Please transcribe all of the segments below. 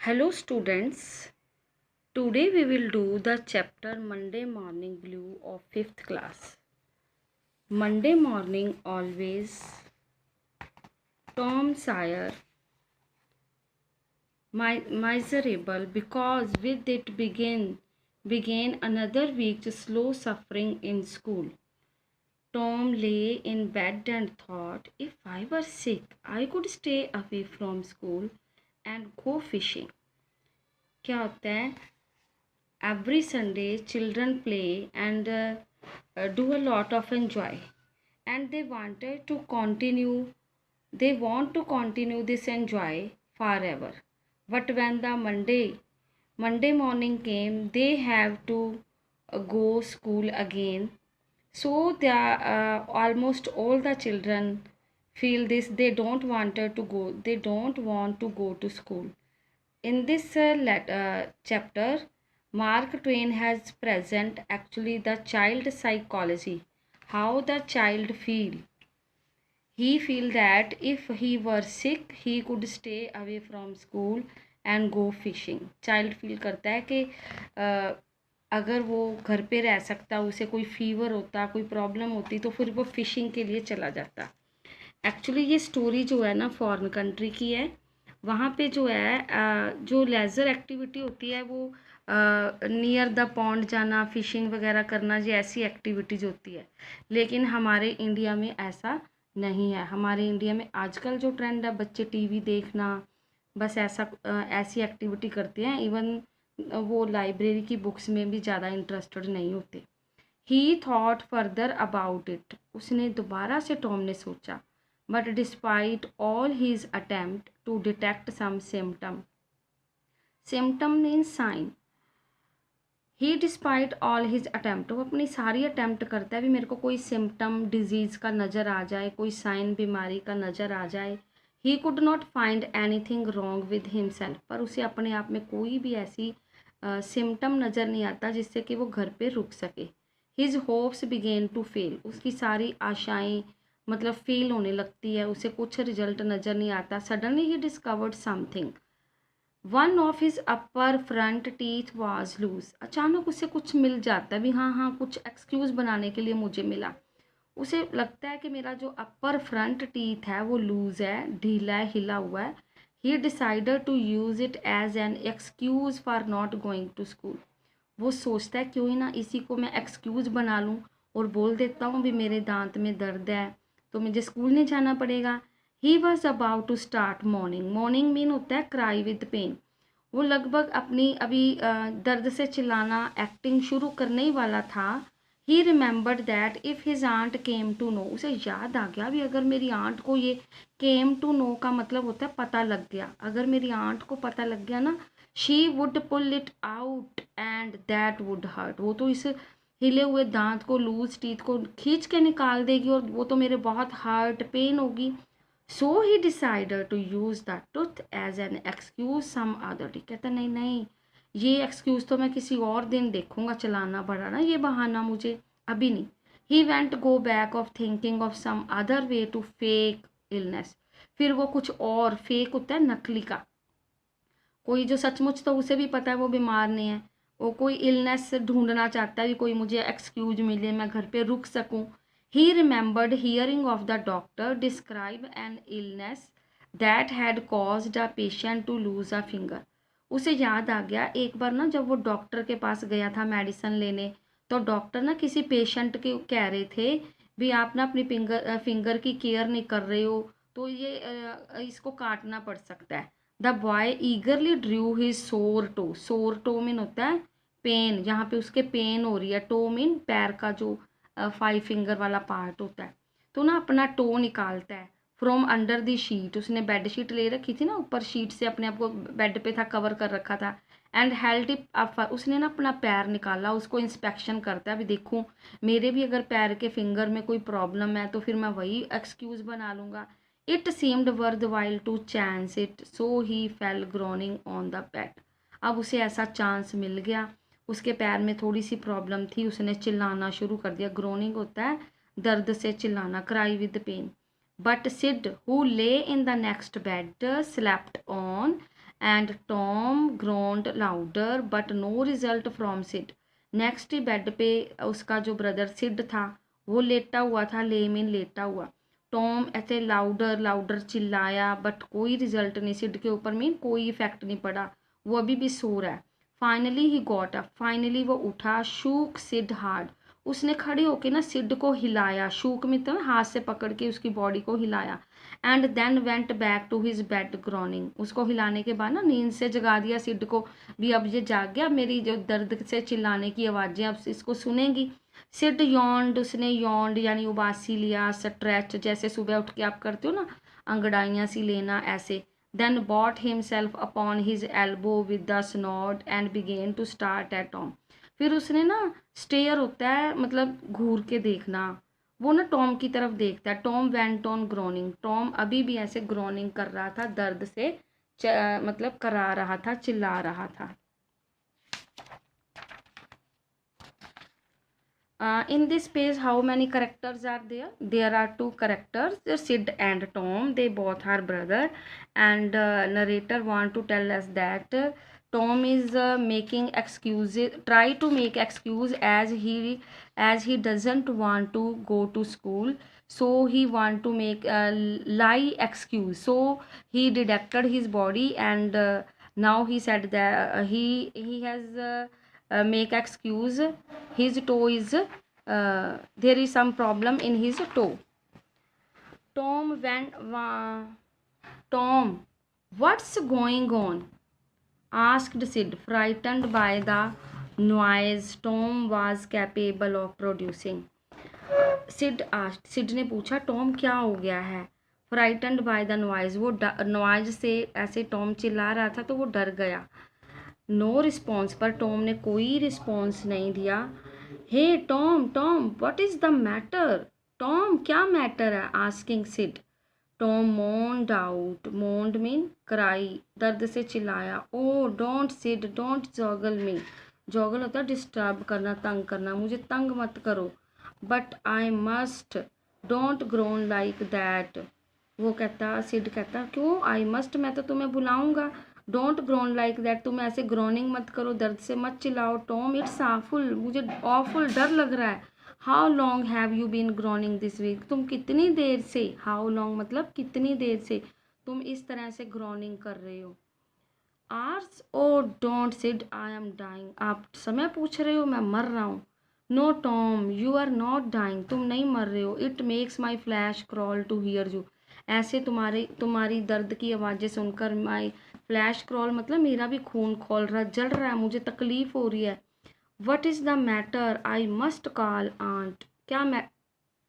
Hello students, today we will do the chapter Monday Morning Blue of 5th class. Monday morning always, Tom Sawyer, miserable because with it began another week's slow suffering in school. Tom lay in bed and thought, if I were sick, I could stay away from school and go fishing. क्या होता है? Every Sunday children play and do a lot of enjoy, and they want to continue this enjoy forever. But when the Monday morning came, they have to go school again. So they almost all the children feel this. They don't want to go to school. In this chapter, Mark Twain has present actually the child psychology, how the child feel. He feel that if he were sick, he could stay away from school and go fishing. Child feel करता है कि अगर वो घर पे रह सकता, उसे कोई फीवर होता, कोई प्रॉब्लम होती, तो फिर वो फिशिंग के लिए चला जाता. एक्चुअली ये स्टोरी जो है ना फॉरेन कंट्री की है. वहाँ पे जो है जो लेज़र एक्टिविटी होती है वो नियर द पॉन्ड जाना, फिशिंग वगैरह करना, ये ऐसी एक्टिविटीज़ होती है. लेकिन हमारे इंडिया में ऐसा नहीं है. हमारे इंडिया में आजकल जो ट्रेंड है, बच्चे टीवी देखना, बस ऐसी एक्टिविटी करते हैं. इवन वो लाइब्रेरी की बुक्स में भी ज़्यादा इंटरेस्टेड नहीं होते. ही थॉट फर्दर अबाउट इट. उसने दोबारा से टॉम ने सोचा. But despite all his attempt to detect some symptom means sign. Despite all his attempt, वो अपनी सारी अटैम्प्ट करता है भी मेरे को कोई सिम्टम डिजीज़ का नज़र आ जाए, कोई साइन बीमारी का नज़र आ जाए. He could not find anything wrong with himself. पर उसे अपने आप में कोई भी ऐसी सिम्टम नज़र नहीं आता जिससे कि वो घर पे रुक सके. His hopes begin to fail. उसकी सारी आशाएं मतलब फेल होने लगती है, उसे कुछ रिजल्ट नज़र नहीं आता. Suddenly he discovered something. One of his upper front teeth was loose. अचानक उसे कुछ मिल जाता है भी हाँ कुछ एक्सक्यूज़ बनाने के लिए मुझे मिला. उसे लगता है कि मेरा जो अपर फ्रंट टीथ है वो लूज़ है, ढीला है, हिला हुआ है. He decided to use it as an excuse for not going to school. वो सोचता है क्यों ही ना इसी को मैं एक्सक्यूज़ बना लूँ और बोल देता हूँ भी मेरे दांत में दर्द है तो मुझे स्कूल नहीं जाना पड़ेगा. He was about to start moaning mean होता है क्राई विद पेन. वो लगभग अपनी अभी दर्द से चिल्लाना एक्टिंग शुरू करने ही वाला था. He remembered that if his aunt came to know. उसे याद आ गया भी अगर मेरी आंट को ये केम टू नो का मतलब होता है पता लग गया. अगर मेरी आंट को पता लग गया ना, she would pull it out and that would hurt. वो तो इस हिले हुए दांत को, लूज टीथ को खींच के निकाल देगी और वो तो मेरे बहुत हार्ट पेन होगी. So he decided to use the tooth as an excuse some other day. कहता नहीं ये एक्सक्यूज़ तो मैं किसी और दिन देखूंगा, चलाना पड़ा ना ये बहाना मुझे, अभी नहीं. He went go back of thinking of some other way to fake illness. फिर वो कुछ और, फेक होता है नकली का, कोई जो सचमुच तो उसे भी पता है वो बीमार नहीं है, वो कोई इलनेस ढूंढना चाहता है कि कोई मुझे एक्सक्यूज मिले, मैं घर पे रुक सकूं. He remembered hearing of the doctor describe an illness that had caused a patient to lose a finger. उसे याद आ गया एक बार ना जब वो डॉक्टर के पास गया था मेडिसिन लेने, तो डॉक्टर ना किसी पेशेंट के कह रहे थे भी आप ना अपनी फिंगर की केयर नहीं कर रहे हो तो ये इसको काटना पड़ सकता है. द बॉय ईगरली ड्रू हिज सोर टो. सोर टो मीन होता है पेन, यहाँ पे उसके पेन हो रही है. टो मीन पैर का जो 5 फिंगर वाला पार्ट होता है. तो ना अपना टो निकालता है फ्रॉम अंडर द शीट. उसने बेड शीट ले रखी थी ना, ऊपर शीट से अपने आप को बेड पे था कवर कर रखा था. And held it up. उसने ना अपना पैर निकाला, उसको इंस्पेक्शन करता है, अभी देखूँ मेरे भी अगर पैर के फिंगर में कोई प्रॉब्लम है तो फिर मैं वही एक्सक्यूज़ बना लूँगा. It seemed worthwhile to chance it, so he fell groaning on the bed. अब उसे ऐसा चांस मिल गया, उसके पैर में थोड़ी सी प्रॉब्लम थी, उसने चिल्लाना शुरू कर दिया. ग्रोनिंग होता है दर्द से चिल्लाना, cry with pain. But Sid who lay in the next bed slept on and Tom groaned louder but no result from Sid. Next ही बेड पे उसका जो ब्रदर सिड था वो लेटा हुआ था, ले मीन लेटा हुआ। टॉम ऐसे लाउडर लाउडर चिल्लाया बट कोई रिजल्ट नहीं, सिड के ऊपर मीन कोई इफेक्ट नहीं पड़ा, वो अभी भी सो रहा है। Finally he got up, finally वो उठा। शूक सिड हार्ड, उसने खड़े होके ना सिड को हिलाया, शूक में तो हाथ से पकड़ के उसकी बॉडी को हिलाया। And then went back to his bed groaning, उसको हिलाने के बाद ना नींद से जगा दिया सिड को भी, अब ये जाग गया, मेरी जो दर्द से चिल्लाने की आवाज़ें अब इसको सुनेंगी। सिड यॉन्ड, उसने यॉन्ड यानी उबासी लिया, स्ट्रेच जैसे सुबह उठ के आप करते हो ना अंगड़ाइयाँ सी लेना ऐसे। Then brought himself upon his elbow with the snort and began to start at Tom. फिर उसने ना स्टेयर होता है मतलब घूर के देखना, वो ना टॉम की तरफ देखता है। Tom went on groaning, Tom अभी भी ऐसे ग्रोनिंग कर रहा था, दर्द से मतलब करा रहा था, चिल्ला रहा था। In this page, how many characters are there? There are two characters, Sid and Tom. They both are brother, and narrator want to tell us that Tom is making excuses, try to make excuse as he doesn't want to go to school. So he want to make a lie excuse. So he deducted his body, and now he said that he has make excuse. His toe is there is some problem in his toe. Tom went. Tom, what's going on? Asked Sid, frightened by the noise Tom was capable of producing. Sid asked, Sid ने पूछा Tom क्या हो गया है। Frightened by the noise, वो noise से ऐसे Tom चिल्ला रहा था तो वो डर गया। नो रिस्पॉन्स, पर टॉम ने कोई रिस्पॉन्स नहीं दिया। Hey Tom, Tom what is the matter? Tom क्या मैटर है? Asking Sid. Tom moaned out, moaned mean cry, दर्द से चिल्लाया। Oh don't Sid, don't joggle me, joggle होता है डिस्टर्ब करना, तंग करना, मुझे तंग मत करो। But I must, don't groan like that, वो कहता, सिड कहता क्यों? आई मस्ट, मैं तो तुम्हें बुलाऊंगा। डोंट ग्रोन लाइक दैट, तुम ऐसे ग्रोनिंग मत करो, दर्द से मत चिल्लाओ। टॉम इट्स ऑफुल, मुझे ऑफुल डर लग रहा है। How long have you been groaning this week, तुम कितनी देर से, हाउ लॉन्ग मतलब कितनी देर से तुम इस तरह से ग्रोनिंग कर रहे हो। आर्स, oh don't Sid, I am dying, आप समय पूछ रहे हो, मैं मर रहा हूँ। No Tom, you are not dying, तुम नहीं मर रहे हो। It makes my flesh crawl to hear you, ऐसे तुम्हारी दर्द की आवाज़ें सुनकर माई फ्लैश क्रॉल मतलब मेरा भी खून खोल रहा, जल रहा है, मुझे तकलीफ़ हो रही है। What is the matter? I must call aunt, क्या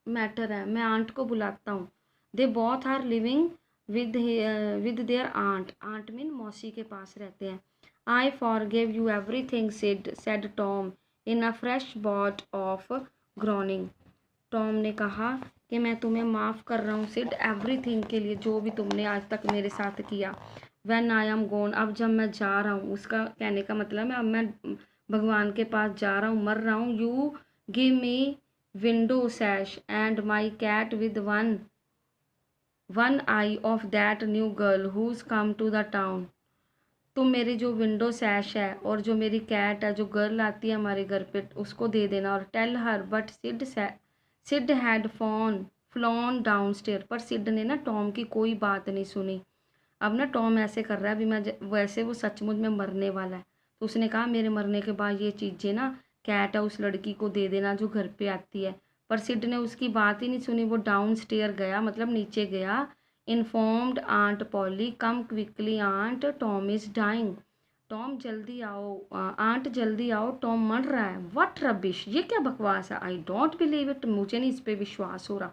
मैटर है? मैं आंट को बुलाता हूँ। They both are living with their aunt, aunt mean मौसी के पास रहते हैं। I forgive you everything Sid, said Tom in a fresh bout of groaning. टॉम ने कहा कि मैं तुम्हें माफ़ कर रहा हूँ सिड, एवरीथिंग के लिए, जो भी तुमने आज तक मेरे साथ किया। व्हेन आई एम गोन, अब जब मैं जा रहा हूँ, उसका कहने का मतलब है अब मैं भगवान के पास जा रहा हूँ, मर रहा हूँ। You give me window sash and my cat with one eye of that new girl whose come to the town. तुम मेरी जो विंडो सैश है और जो मेरी कैट है, जो गर्ल आती है हमारे घर पे, उसको दे देना। और tell her, but Sid had flown down stair, पर सिड ने ना टॉम की कोई बात नहीं सुनी। अब ना टॉम ऐसे कर रहा है अभी मैं वैसे वो सचमुच में मरने वाला है, तो उसने कहा मेरे मरने के बाद ये चीज़ें ना कैट है उस लड़की को दे देना जो घर पे आती है। पर सिड ने उसकी बात ही नहीं सुनी, वो डाउन स्टेयर गया मतलब नीचे गया। Informed aunt Polly, come quickly aunt, Tom is dying, Tom जल्दी आओ, आंट जल्दी आओ, टॉम मर रहा है। व्हाट रबिश, ये क्या बकवास है। आई डोंट बिलीव इट, मुझे नहीं इस पर विश्वास हो रहा।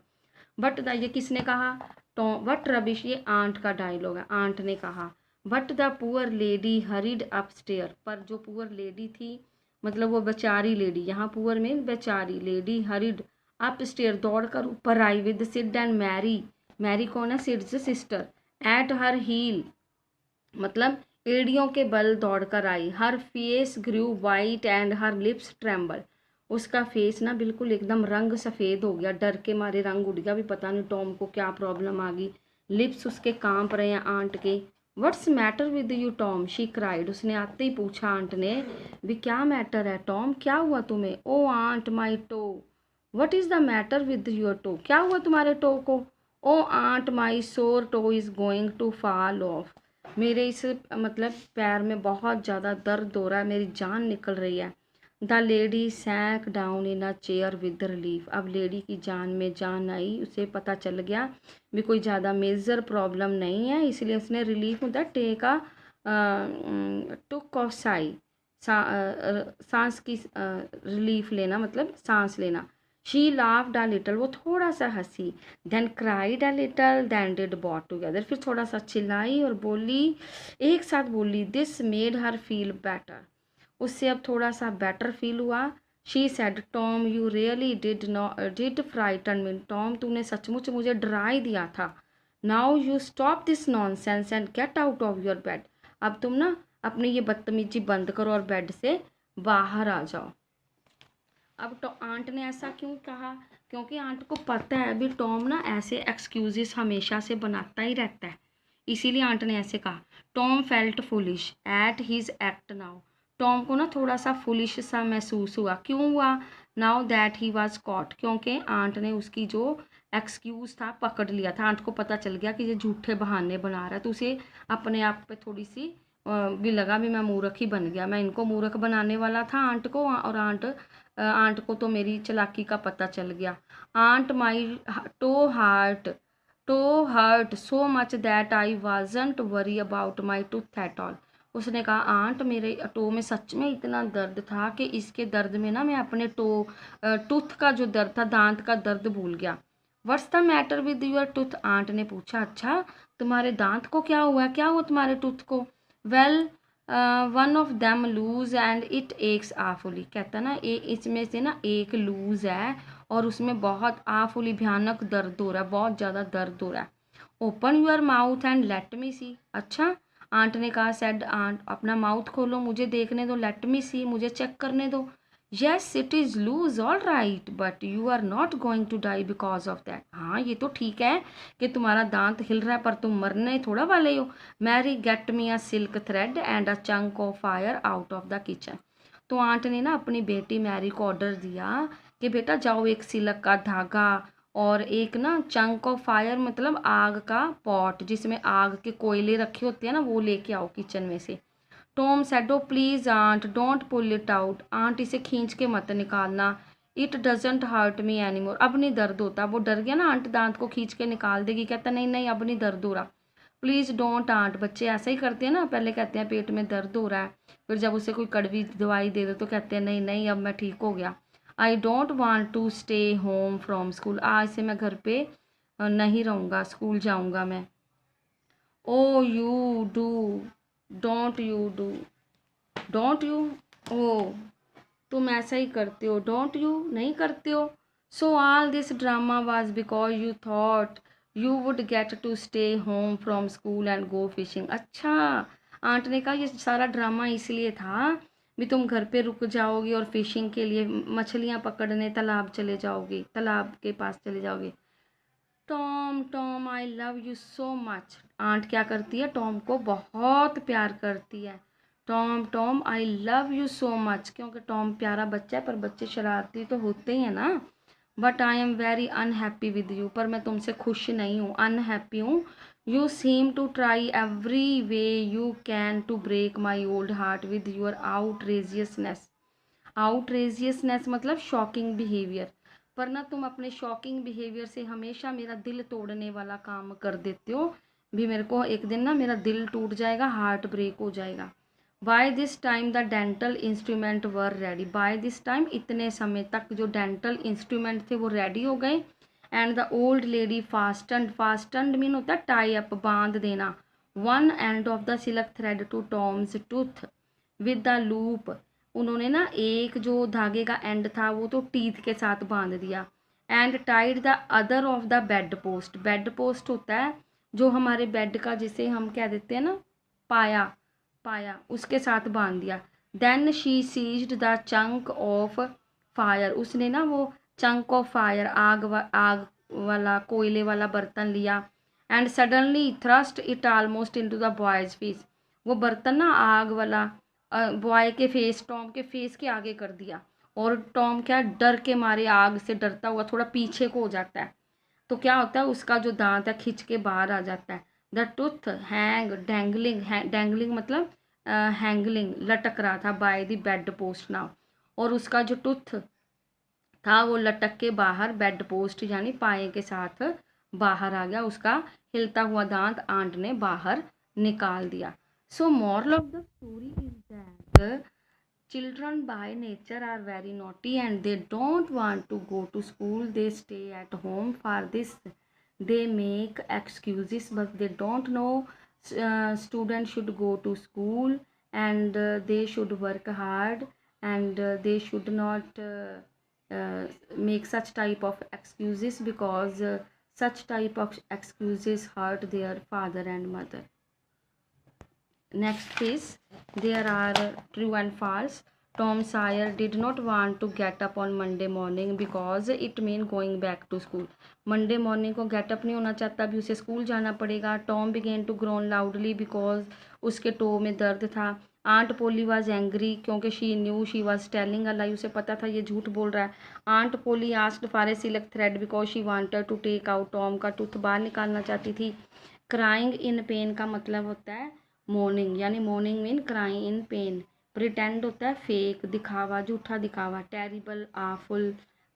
बट ये किसने कहा? टॉम, व्हाट रबिश, ये आंट का डायलॉग है, आंट ने कहा। But the poor lady hurried upstair, पर जो पुअर लेडी थी मतलब वो बेचारी लेडी, यहाँ पुअर में बेचारी लेडी, हरीड अपस्टेयर, दौड़ कर ऊपर आई with Sid and Mary, Mary कौन है? Sid's sister, at her heel मतलब एड़ियों के बल दौड़ कर आई। Her face grew white and her lips tremble, उसका फेस ना बिल्कुल एकदम रंग सफ़ेद हो गया, डर के मारे रंग उड़ गया, भी पता नहीं टॉम को क्या प्रॉब्लम आ गई। लिप्स उसके कांप रहे हैं आंट के, what's matter with you Tom, she cried, उसने आते ही पूछा आंट ने, भी क्या मैटर है टॉम, क्या हुआ तुम्हें। Oh aunt my toe, what is the matter with your toe, क्या हुआ तुम्हारे टो को। Oh aunt my sore toe is going to fall off, मेरे इस मतलब पैर में बहुत ज़्यादा दर्द हो रहा है, मेरी जान निकल रही है। The lady sank down in a chair with relief, अब लेडी की जान में जान आई, उसे पता चल गया भी कोई ज़्यादा मेजर प्रॉब्लम नहीं है, इसलिए उसने रिलीफ होता है टेक आ टुक ऑफ साई, सांस की रिलीफ लेना मतलब सांस लेना। शी लाफ्ड अ लिटल, वो थोड़ा सा हंसी, then cried a little, then did both together, फिर थोड़ा सा चिल्लाई और बोली, एक साथ बोली। This made her feel better, उससे अब थोड़ा सा बेटर फील हुआ। She said Tom you really did frighten me, Tom तूने सचमुच मुझे डरा ही दिया था। Now you stop this nonsense and get out of your bed, अब तुम ना अपनी ये बदतमीजी बंद करो और बेड से बाहर आ जाओ। अब तो आंट ने ऐसा क्यों कहा, क्योंकि आंट को पता है अभी टॉम ना ऐसे एक्सक्यूजेस हमेशा से बनाता ही रहता है, इसीलिए आंट ने ऐसे कहा। Tom felt foolish at his act now, Tom को ना थोड़ा सा फुलिश सा महसूस हुआ, क्यों हुआ। Now that he was caught, क्योंकि आंट ने उसकी जो एक्सक्यूज़ था पकड़ लिया था, आंट को पता चल गया कि ये झूठे बहाने बना रहा है, तो उसे अपने आप पे थोड़ी सी भी लगा भी मैं मूर्ख ही बन गया, मैं इनको मूर्ख बनाने वाला था आंट को, और आंट को तो मेरी चालाकी का पता चल गया। Aunt my toe heart hurt so much that I wasn't worry about my tooth at all, उसने कहा आंट मेरे टो में सच में इतना दर्द था कि इसके दर्द में ना मैं अपने टूथ का जो दर्द था, दांत का दर्द भूल गया। What's the matter with your tooth, aunt ने पूछा, अच्छा तुम्हारे दांत को क्या हुआ, क्या हुआ तुम्हारे टूथ को। Well one of them loose and it aches awfully, कहता ना इसमें से ना एक लूज है और उसमें बहुत आफुली भयानक दर्द हो रहा है, बहुत ज़्यादा दर्द हो रहा है। Open your mouth and let me see, अच्छा आंट ने कहा, सेड आंट, अपना माउथ खोलो मुझे देखने दो, लेट मी सी, मुझे चेक करने दो। Yes it is loose all right but you are not going to die because of that, हाँ ये तो ठीक है कि तुम्हारा दांत हिल रहा है पर तुम मरने थोड़ा वाले हो। Mary get me a silk thread and a chunk of fire out of the kitchen, तो आंट ने ना अपनी बेटी मैरी को ऑर्डर दिया कि बेटा जाओ एक सिल्क का धागा और एक ना चंक ऑफ फायर मतलब आग का पॉट जिसमें आग के कोयले रखे होते हैं ना, वो लेके आओ किचन में से। Tom said oh please aunt don't pull it out, aunt इसे खींच के मत निकालना। It doesn't hurt me any more, अब नहीं दर्द होता, वो डर गया ना आंट दांत को खींच के निकाल देगी, कहता नहीं नहीं अब नहीं दर्द हो रहा। प्लीज़ डोंट आंट, बच्चे ऐसा ही करते हैं ना, पहले कहते हैं पेट में दर्द हो रहा है, फिर जब उसे कोई कड़वी दवाई दे दो तो कहते हैं नहीं नहीं अब मैं ठीक हो गया। I don't want to stay home from school, आज से मैं घर पे नहीं रहूँगा, स्कूल जाऊँगा मैं। Oh you do, don't you do, don't you, oh तुम ऐसा ही करते हो, डोंट यू नहीं करते हो। So all this drama was because you thought you would get to stay home from school and go fishing, अच्छा आंट ने कहा ये सारा ड्रामा इसलिए था भी तुम घर पे रुक जाओगी और फिशिंग के लिए मछलियाँ पकड़ने तालाब चले जाओगी, तालाब के पास चले जाओगे। Tom Tom I love you so much, aunt क्या करती है टॉम को बहुत प्यार करती है। Tom Tom I love you so much, क्योंकि टॉम प्यारा बच्चा है पर बच्चे शरारती तो होते ही हैं ना। But I am very unhappy with you, पर मैं तुमसे खुश नहीं हूँ, अनहैप्पी हूँ। You seem to try every way you can to break my old heart with your outrageousness, outrageousness मतलब शॉकिंग बिहेवियर, पर ना तुम अपने शॉकिंग बिहेवियर से हमेशा मेरा दिल तोड़ने वाला काम कर देते हो, भी मेरे को एक दिन ना मेरा दिल टूट जाएगा, हार्ट ब्रेक हो जाएगा। By this time the dental instrument were ready, by this time इतने समय तक जो डेंटल इंस्ट्रूमेंट थे वो रेडी हो गए। And the old lady fastened mean होता है टाई अप बांध देना, one end of the silk thread to Tom's tooth with the loop, उन्होंने ना एक जो धागे का एंड था वो तो टीथ के साथ बांध दिया। And tied the other of the bed post, bed post होता है जो हमारे बेड का जिसे हम कह देते हैं ना पाया, पाया उसके साथ बांध दिया। Then she seized the chunk of fire, उसने ना वो चंक ऑफ फायर आग वाला कोयले वाला बर्तन लिया। And suddenly thrust it almost into the boys face. वो बर्तन ना आग वाला बॉय के फेस, टॉम के फेस के आगे कर दिया, और टॉम क्या डर के मारे, आग से डरता हुआ थोड़ा पीछे को हो जाता है। तो क्या होता है, उसका जो दांत है खिंच के बाहर आ जाता है। The tooth hang dangling, dangling मतलब हैंगलिंग, लटक रहा था by the bed post now, और उसका जो टूथ था वो लटक के बाहर बेड पोस्ट यानी पाए के साथ बाहर आ गया, उसका हिलता हुआ दांत आंट ने बाहर निकाल दिया। So moral of the story is that children by nature are very naughty and they don't want to go to school. They stay at home. For this they make excuses, but they don't know students should go to school, and they should work hard, and they should not make such type of excuses, because such type of excuses hurt their father and mother. Next is, there are true and false. Tom Sawyer did not want to get up on Monday morning because it mean going back to school. Monday morning को get up नहीं होना चाहता, भी उसे school जाना पड़ेगा. Tom began to groan loudly because उसके to में दर्द था. Aunt Polly was angry क्योंकि she knew she was telling a lie. उसे पता था ये झूठ बोल रहा है. Aunt Polly asked for a silk thread because she wanted to take out Tom का टूथ बाहर निकालना चाहती थी. Crying in pain का मतलब होता है मोर्निंग, यानी morning mean crying in pen. Pretend होता है फेक, दिखावा, झूठा दिखावा. Terrible, awful.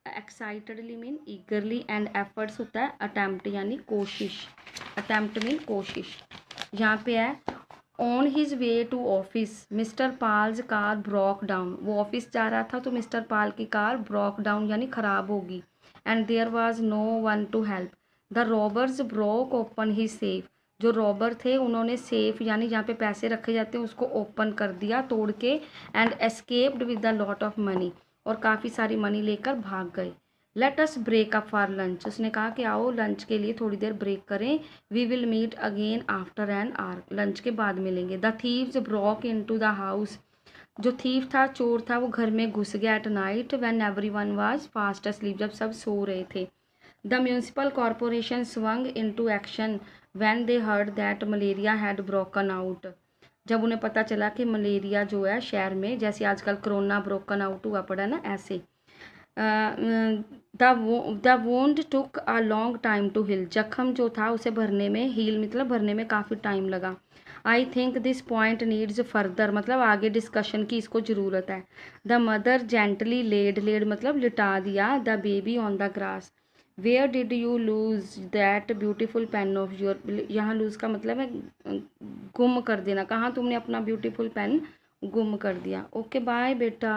Excitedly mean ईगरली. And efforts होता है अटैम्प्ट यानी कोशिश. अटैम्प्ट मीन कोशिश. यहाँ पे है on his way to office Mister Pal's car broke down. वो ऑफिस जा रहा था तो मिस्टर पाल की कार ब्रोक डाउन यानी ख़राब होगी. And there was no one to help. The robbers broke open the safe. जो रॉबर थे उन्होंने सेफ यानी जहाँ पे पैसे रखे जाते हैं उसको ओपन कर दिया तोड़ के. And escaped with the lot of money. और काफ़ी सारी मनी लेकर भाग गए. Let us break up for lunch. उसने कहा कि आओ लंच के लिए थोड़ी देर ब्रेक करें. We will meet again after an hour. Lunch के बाद मिलेंगे. The thieves broke into the house. जो थीव था, चोर था, वो घर में घुस गया at night when everyone was fast asleep. जब सब सो रहे थे. The municipal corporation swung into action when they heard that malaria had broken out. जब उन्हें पता चला कि मलेरिया जो है शहर में, जैसे आजकल कोरोना ब्रोकन आउट हुआ पड़ा ना, ऐसे. The wound took a long time to heal. जख्म जो था उसे भरने में, हील मतलब भरने में काफ़ी टाइम लगा. I think this point needs further मतलब आगे डिस्कशन की इसको ज़रूरत है. The mother gently laid. Laid मतलब लिटा दिया. The baby on the grass. Where did you lose that beautiful pen of your. यहाँ लूज़ का मतलब है गुम कर देना. कहाँ तुमने अपना ब्यूटीफुल पेन गुम कर दिया. ओके बाय बेटा.